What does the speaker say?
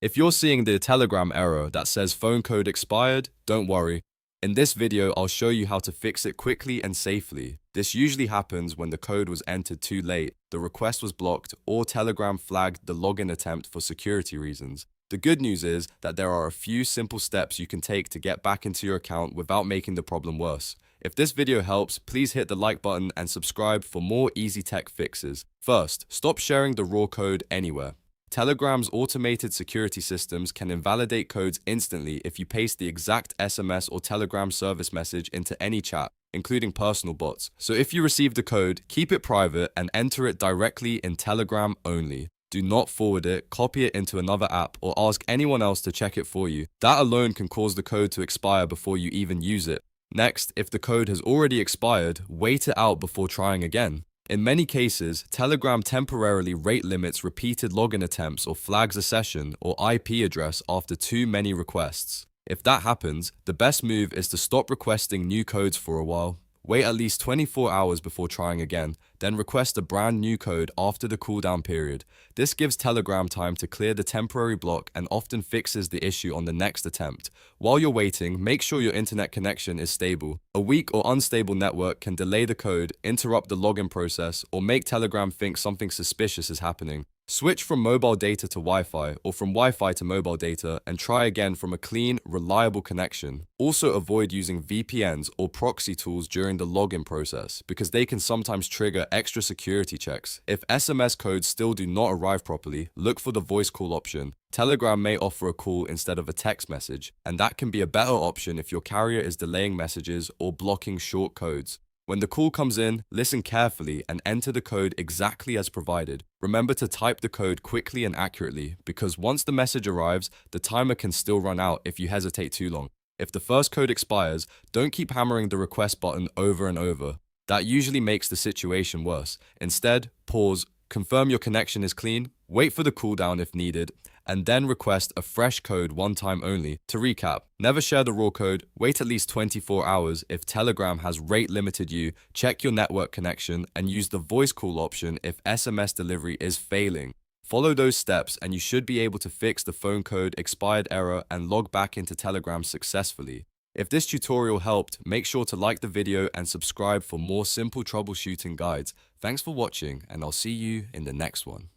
If you're seeing the Telegram error that says phone code expired, don't worry. In this video, I'll show you how to fix it quickly and safely. This usually happens when the code was entered too late, the request was blocked, or Telegram flagged the login attempt for security reasons. The good news is that there are a few simple steps you can take to get back into your account without making the problem worse. If this video helps, please hit the like button and subscribe for more easy tech fixes. First, stop sharing the raw code anywhere. Telegram's automated security systems can invalidate codes instantly if you paste the exact SMS or Telegram service message into any chat, including personal bots. So if you receive the code, keep it private and enter it directly in Telegram only. Do not forward it, copy it into another app, or ask anyone else to check it for you. That alone can cause the code to expire before you even use it. Next, if the code has already expired, wait it out before trying again. In many cases, Telegram temporarily rate limits repeated login attempts or flags a session or IP address after too many requests. If that happens, the best move is to stop requesting new codes for a while. Wait at least 24 hours before trying again, then request a brand new code after the cooldown period. This gives Telegram time to clear the temporary block and often fixes the issue on the next attempt. While you're waiting, make sure your internet connection is stable. A weak or unstable network can delay the code, interrupt the login process, or make Telegram think something suspicious is happening. Switch from mobile data to Wi-Fi or from Wi-Fi to mobile data and try again from a clean, reliable connection. Also avoid using VPNs or proxy tools during the login process because they can sometimes trigger extra security checks. If SMS codes still do not arrive properly, look for the voice call option. Telegram may offer a call instead of a text message, and that can be a better option if your carrier is delaying messages or blocking short codes. When the call comes in, listen carefully and enter the code exactly as provided. Remember to type the code quickly and accurately because once the message arrives, the timer can still run out if you hesitate too long. If the first code expires, don't keep hammering the request button over and over. That usually makes the situation worse. Instead, pause, confirm your connection is clean, wait for the cooldown if needed, and then request a fresh code one time only. To recap, never share the raw code, wait at least 24 hours. If Telegram has rate limited you, check your network connection, and use the voice call option if SMS delivery is failing. Follow those steps and you should be able to fix the phone code expired error and log back into Telegram successfully. If this tutorial helped, make sure to like the video and subscribe for more simple troubleshooting guides. Thanks for watching, and I'll see you in the next one.